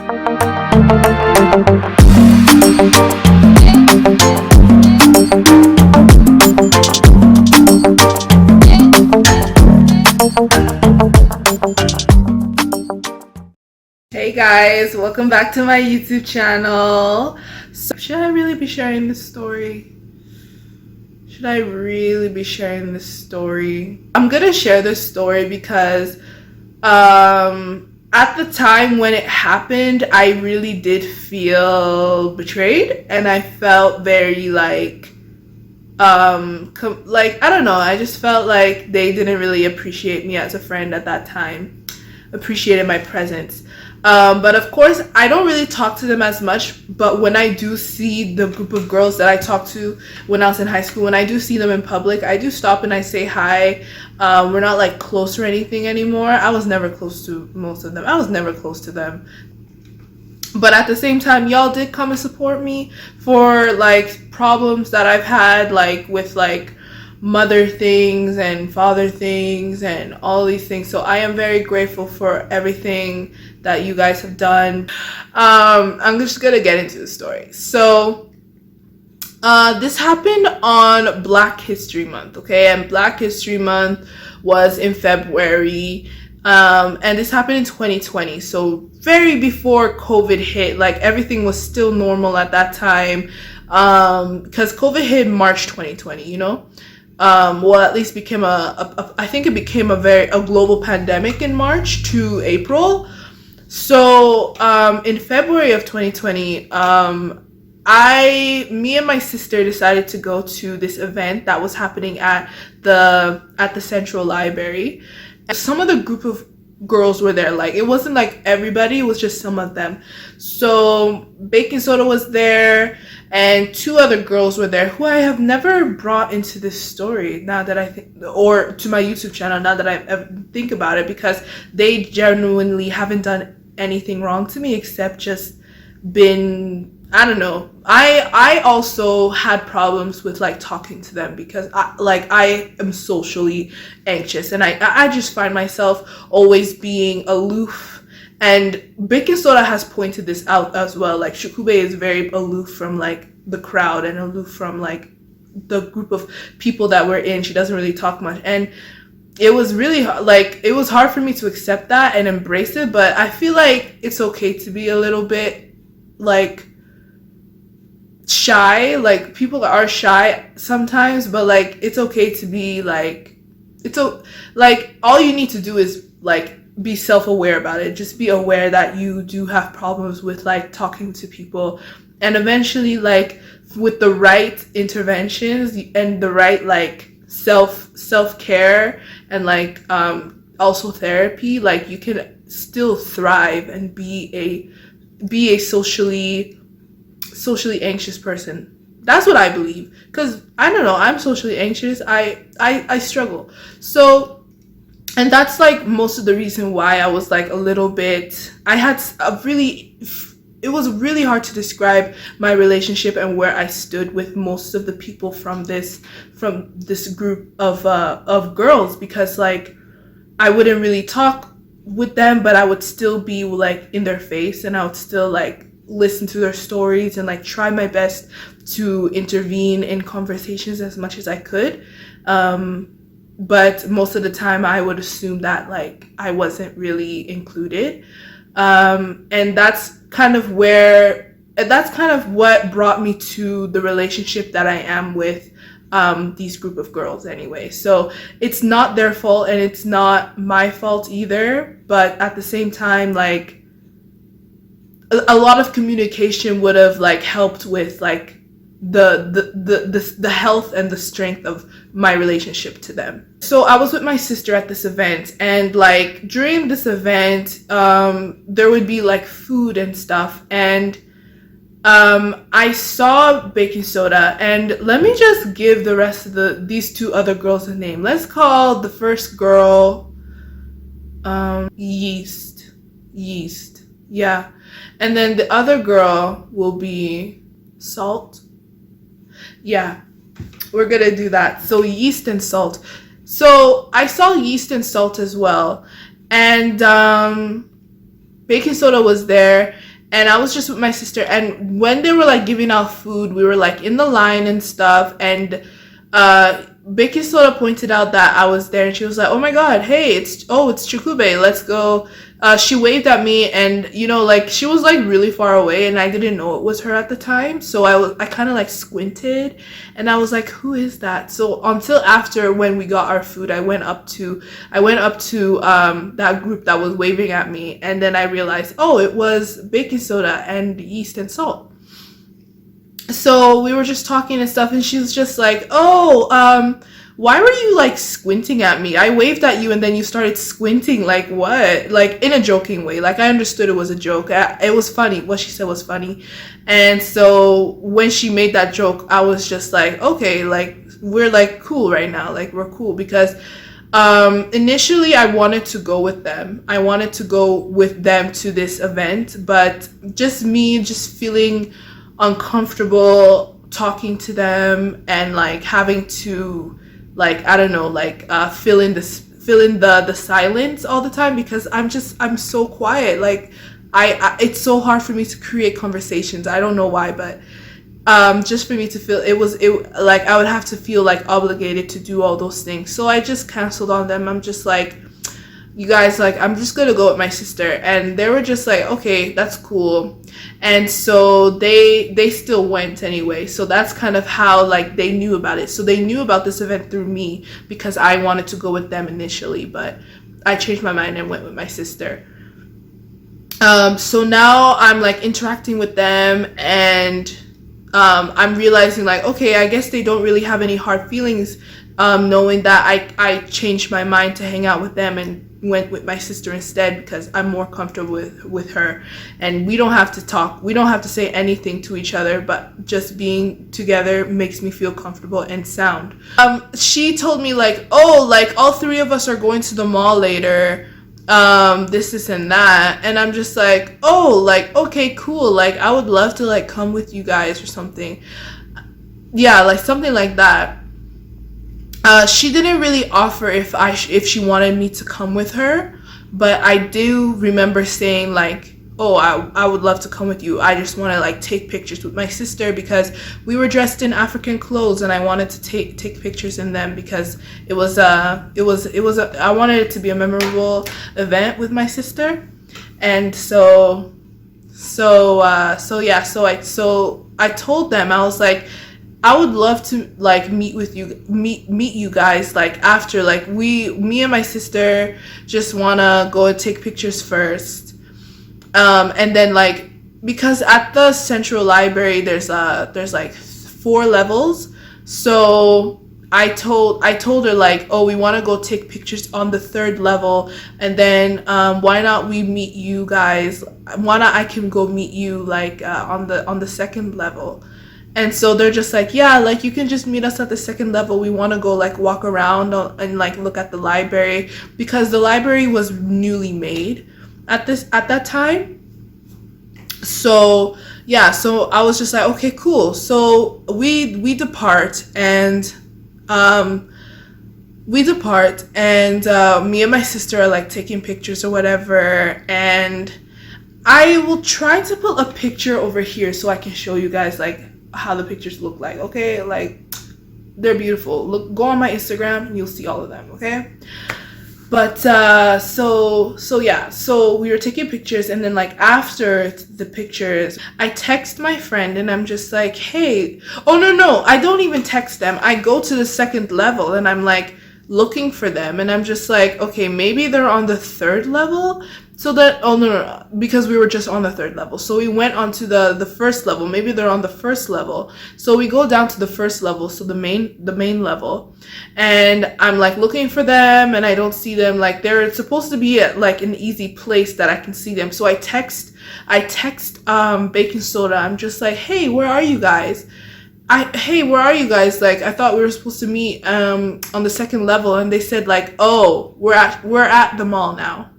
Hey guys, welcome back to my YouTube channel. So, should I really be sharing this story? Should I really be sharing this story? I'm gonna share this story because at the time when it happened, I really did feel betrayed, and I felt very like I don't know, I just felt like they didn't really appreciate me as a friend at that time, appreciated my presence. But of course, I don't really talk to them as much, but when I do see the group of girls that I talked to when I was in high school, when I do see them in public, I do stop and I say hi. We're not like close or anything anymore. I was never close to most of them. I was never close to them. But at the same time, y'all did come and support me for like problems that I've had, like with like mother things and father things and all these things. So I am very grateful for everything that you guys have done. I'm just gonna get into the story. So this happened on Black History Month, okay? And Black History Month was in February. And this happened in 2020, so very before COVID hit. Like everything was still normal at that time, because COVID hit March 2020, you know. Well, at least became I think it became a global pandemic in March to April. So in February of 2020, me and my sister decided to go to this event that was happening at the Central Library. And some of the group of girls were there. Like it wasn't like everybody, it was just some of them. So Baking Soda was there, and two other girls were there who I have never brought into this story now that I think, or to my YouTube channel now that I think about it, because they genuinely haven't done anything wrong to me except just been, I don't know. I also had problems with like talking to them because I am socially anxious, and I just find myself always being aloof. And Baking Soda has pointed this out as well. Like Shukube is very aloof from like the crowd and aloof from like the group of people that we're in. She doesn't really talk much, and it was really like it was hard for me to accept that and embrace it. But I feel like it's okay to be a little bit like shy. Like people are shy sometimes, but like it's okay to be like like all you need to do is like be self-aware about it. Just be aware that you do have problems with like talking to people, and eventually like with the right interventions and the right like self-care and like also therapy, like you can still thrive and be a socially anxious person. That's what I believe, because I don't know, I'm socially anxious. I struggle. So, and that's like most of the reason why I was like a little bit, it was really hard to describe my relationship and where I stood with most of the people from this group of girls, because like I wouldn't really talk with them, but I would still be like in their face, and I would still like listen to their stories and like try my best to intervene in conversations as much as I could. But most of the time I would assume that like I wasn't really included. And that's kind of what brought me to the relationship that I am with these group of girls anyway. So it's not their fault and it's not my fault either, but at the same time, like a lot of communication would have like helped with like the health and the strength of my relationship to them. So I was with my sister at this event, and like during this event there would be like food and stuff, and I saw Baking Soda, and let me just give the rest of these two other girls a name. Let's call the first girl Yeast, yeah, and then the other girl will be Salt. Yeah, we're gonna do that. So Yeast and Salt. So I saw Yeast and Salt as well, and Baking Soda was there, and I was just with my sister. And when they were like giving out food, we were like in the line and stuff. And Becky sort of pointed out that I was there, and she was like, "Oh my God, hey, it's Chukube, let's go." She waved at me, and like she was like really far away, and I didn't know it was her at the time. So I kind of like squinted, and I was like, "Who is that?" So until after, when we got our food, I went up to that group that was waving at me, and then I realized, oh, it was baking soda and yeast and salt. So we were just talking and stuff, and she was just like, "Oh, why were you like squinting at me? I waved at you and then you started squinting, like what?" Like in a joking way. Like I understood it was a joke. It was funny. What she said was funny. And so when she made that joke, I was just like, okay, like we're like cool right now. Like we're cool, because initially I wanted to go with them. I wanted to go with them to this event, but just feeling uncomfortable talking to them, and like having to, like, I don't know, like fill in the silence all the time, because I'm so quiet. Like I it's so hard for me to create conversations. I don't know why, but just for me to feel it like I would have to feel like obligated to do all those things. So I just canceled on them. I'm just like, you guys, like I'm just gonna go with my sister. And they were just like, okay, that's cool. And so they still went anyway. So that's kind of how like they knew about it. So they knew about this event through me, because I wanted to go with them initially, but I changed my mind and went with my sister. So now I'm like interacting with them, and I'm realizing like, okay, I guess they don't really have any hard feelings, knowing that I changed my mind to hang out with them and went with my sister instead, because I'm more comfortable with her, and we don't have to talk, we don't have to say anything to each other, but just being together makes me feel comfortable and sound. She told me like, oh, like all three of us are going to the mall later, this and that, and I'm just like, oh, like okay, cool, like I would love to like come with you guys or something. Yeah, like something like that. She didn't really offer if she wanted me to come with her, but I do remember saying like, oh, I would love to come with you. I just want to like take pictures with my sister, because we were dressed in African clothes, and I wanted to take pictures in them, because I wanted it to be a memorable event with my sister. And so I told them, I was like, I would love to like meet you guys, like after, like me and my sister just wanna go and take pictures first, and then like, because at the Central Library there's like 4 levels, so I told her like, oh, we want to go take pictures on the 3rd level, and then why not we meet you guys, why not I can go meet you like on the 2nd level. And so they're just like, yeah, like you can just meet us at the 2nd level. We want to go like walk around and like look at the library, because the library was newly made at that time. So yeah, so I was just like, okay, cool. So we depart, and me and my sister are like taking pictures or whatever, and I will try to put a picture over here so I can show you guys like how the pictures look like, okay? Like they're beautiful. Look, go on my Instagram and you'll see all of them, okay? But so we were taking pictures, and then like after the pictures I text my friend, and I'm just like, hey, oh no, I don't even text them. I go to the 2nd level, and I'm like looking for them, and I'm just like, okay, maybe they're on the 3rd level. So that, oh no, because we were just on the 3rd level. So we went on to the 1st level. Maybe they're on the 1st level. So we go down to the 1st level, so the main level. And I'm like looking for them, and I don't see them. Like they're supposed to be at like an easy place that I can see them. So I text baking soda. I'm just like, hey, where are you guys? Where are you guys? Like I thought we were supposed to meet on the 2nd level, and they said like, oh, we're at the mall now.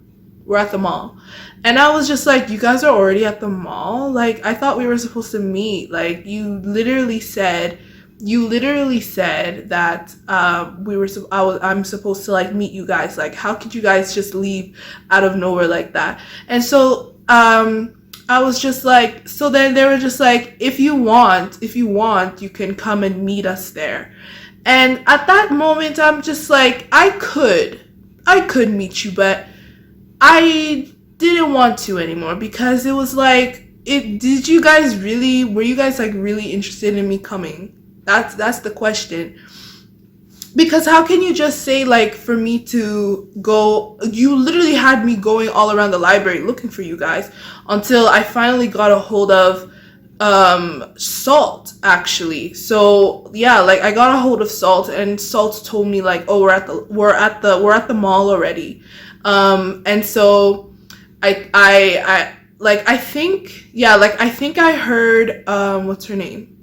We're at the mall. And I was just like, you guys are already at the mall? Like I thought we were supposed to meet. Like you literally said that I'm supposed to like meet you guys. Like how could you guys just leave out of nowhere like that? And so I was just like, so then they were just like, if you want, you can come and meet us there. And at that moment, I'm just like, I could meet you, but I didn't want to anymore, because it was like, were you guys like really interested in me coming? That's the question. Because how can you just say, like, for me to go, you literally had me going all around the library looking for you guys until I finally got a hold of Salt, actually. So yeah, like, I got a hold of Salt, and Salt told me, like, oh, we're at the mall already. And so I think I heard, what's her name?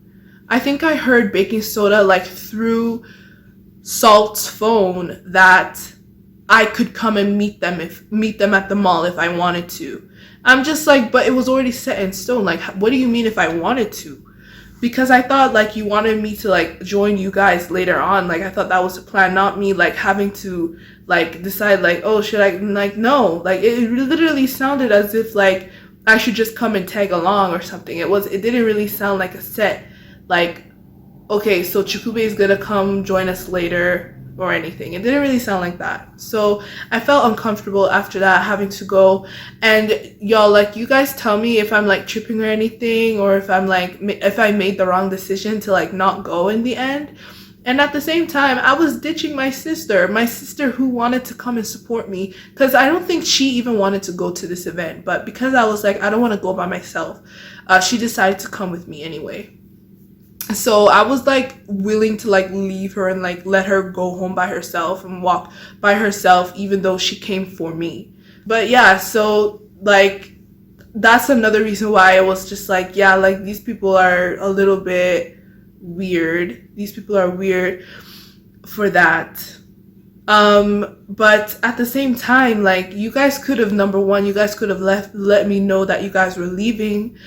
I think I heard Baking Soda, like, through Salt's phone, that I could come and meet them at the mall if I wanted to. I'm just like, but it was already set in stone. Like, what do you mean if I wanted to? Because I thought, like, you wanted me to, like, join you guys later on. Like, I thought that was the plan, not me, like, having to, like, decide, like, oh, should I, like, no. Like, it literally sounded as if, like, I should just come and tag along or something. It didn't really sound like a set, like, okay, so Chukube is gonna come join us later or anything. It didn't really sound like that. So I felt uncomfortable after that, having to go. And y'all, like, you guys tell me if I'm, like, tripping or anything, or if I'm, like, if I made the wrong decision to, like, not go in the end. And at the same time, I was ditching my sister who wanted to come and support me, because I don't think she even wanted to go to this event. But because I was like, I don't want to go by myself, she decided to come with me anyway. So I was, like, willing to, like, leave her and, like, let her go home by herself and walk by herself, even though she came for me. But yeah, so, like, that's another reason why I was just like, yeah, like, these people are a little bit weird. These people are weird for that. But at the same time, like, you guys could have, number one, you guys could have let me know that you guys were leaving,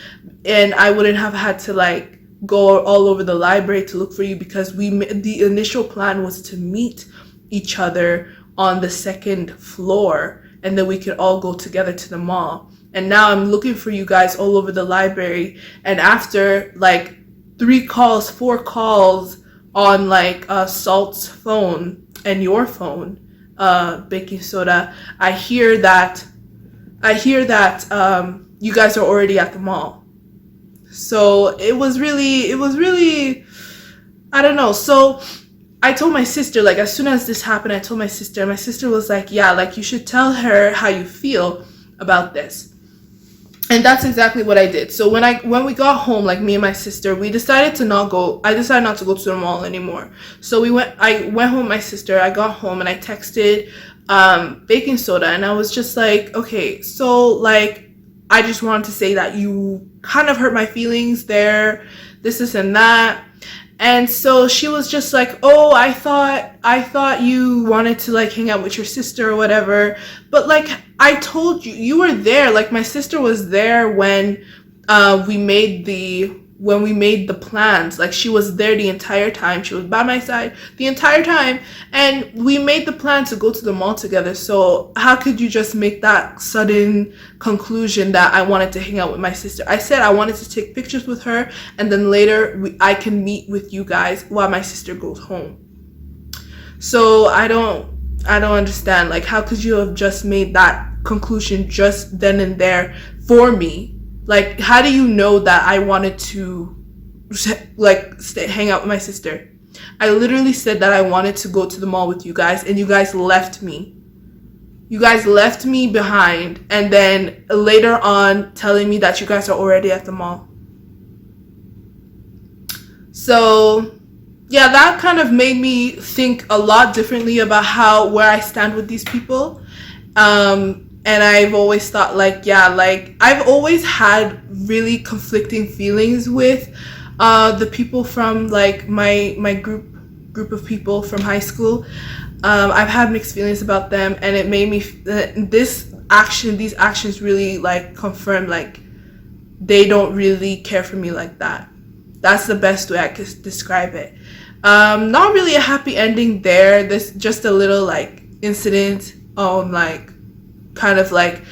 and I wouldn't have had to, like, go all over the library to look for you, because the initial plan was to meet each other on the second floor, and then we could all go together to the mall. And now I'm looking for you guys all over the library, and after, like, 4 calls on, like, Salt's phone and your phone, Baking Soda, I hear that you guys are already at the mall. So it was really, I don't know. So I told my sister, like, as soon as this happened, I told my sister, and my sister was like, yeah, like, you should tell her how you feel about this. And that's exactly what I did. So when we got home, like, me and my sister, I decided not to go to the mall anymore. So I went home with my sister, I got home, and I texted Baking Soda, and I was just like, okay, so, like, I just wanted to say that you kind of hurt my feelings there, this and that. And so she was just like, oh, I thought you wanted to, like, hang out with your sister or whatever. But, like, I told you, you were there. Like, my sister was there when we made the plans. Like, she was there the entire time. She was by my side the entire time. And we made the plan to go to the mall together. So how could you just make that sudden conclusion that I wanted to hang out with my sister? I said I wanted to take pictures with her, and then later I can meet with you guys while my sister goes home. So I don't understand. Like, how could you have just made that conclusion just then and there for me? Like, how do you know that I wanted to, like, hang out with my sister? I literally said that I wanted to go to the mall with you guys, and you guys left me. You guys left me behind, and then later on telling me that you guys are already at the mall. So, yeah, that kind of made me think a lot differently about where I stand with these people. And I've always thought, like, yeah, like, I've always had really conflicting feelings with the people from, like, my group of people from high school. I've had mixed feelings about them, and it made me, these actions really, like, confirmed, like, they don't really care for me like that. That's the best way I could describe it. Not really a happy ending there. There's just a little, like, incident on, like, kind of like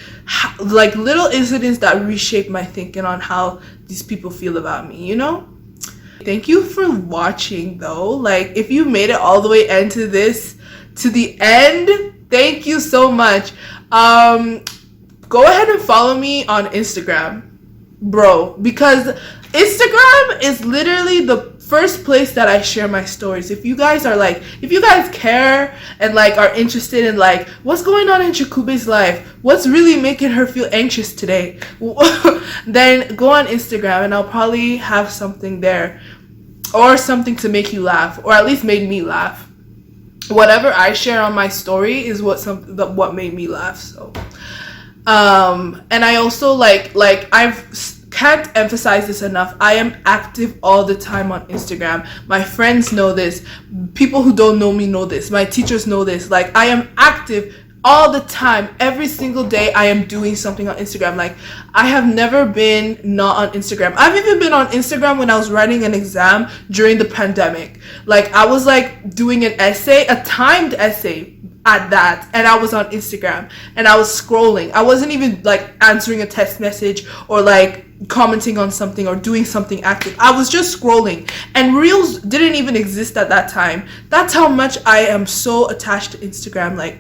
little incidents that reshape my thinking on how these people feel about me, you know? Thank you for watching though. Like, if you made it all the way into this, to the end, thank you so much. Go ahead and follow me on Instagram, bro, because Instagram is literally the first place that I share my stories. If you guys care and like are interested in like what's going on in Chukube's life, what's really making her feel anxious today, then go on Instagram and I'll probably have something there, or something to make you laugh, or at least made me laugh. Whatever I share on my story is what made me laugh. So and I also like can't emphasize this enough. I am active all the time on Instagram. My friends know this. People who don't know me know this. My teachers know this. Like, I am active all the time. Every single day I am doing something on Instagram. Like, I have never been not on Instagram. I've even been on Instagram when I was writing an exam during the pandemic. Like, I was like doing an essay, a timed essay at that, and I was on Instagram and I was scrolling. I wasn't even like answering a text message or like commenting on something or doing something active. I was just scrolling, and Reels didn't even exist at that time. That's how much I am so attached to Instagram. Like,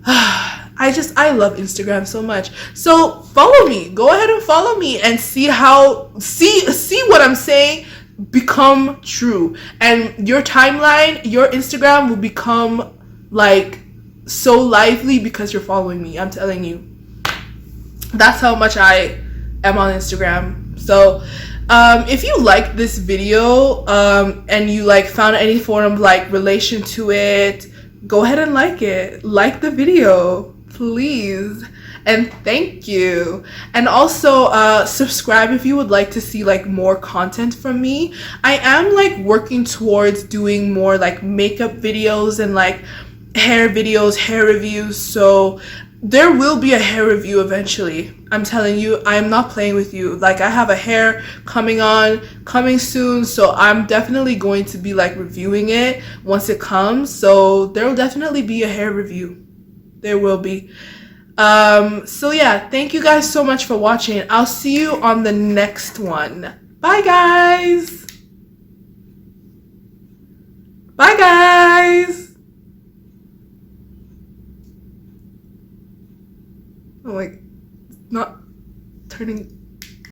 I love Instagram so much. So follow me. Go ahead and follow me and see what I'm saying become true. And your timeline, your Instagram will become like so lively because you're following me. I'm telling you. That's how much I am on Instagram. So if you like this video and you like found any form of like relation to it, go ahead and like it. Like the video, please. And thank you. And also subscribe if you would like to see like more content from me. I am like working towards doing more like makeup videos and like hair videos, hair reviews. So there will be a hair review eventually. I'm telling you, I'm not playing with you. Like, I have a hair coming soon, so I'm definitely going to be like reviewing it once it comes. So there will definitely be a hair review. There will be. So yeah, thank you guys so much for watching. I'll see you on the next one. Bye guys. Bye guys. I'm like not turning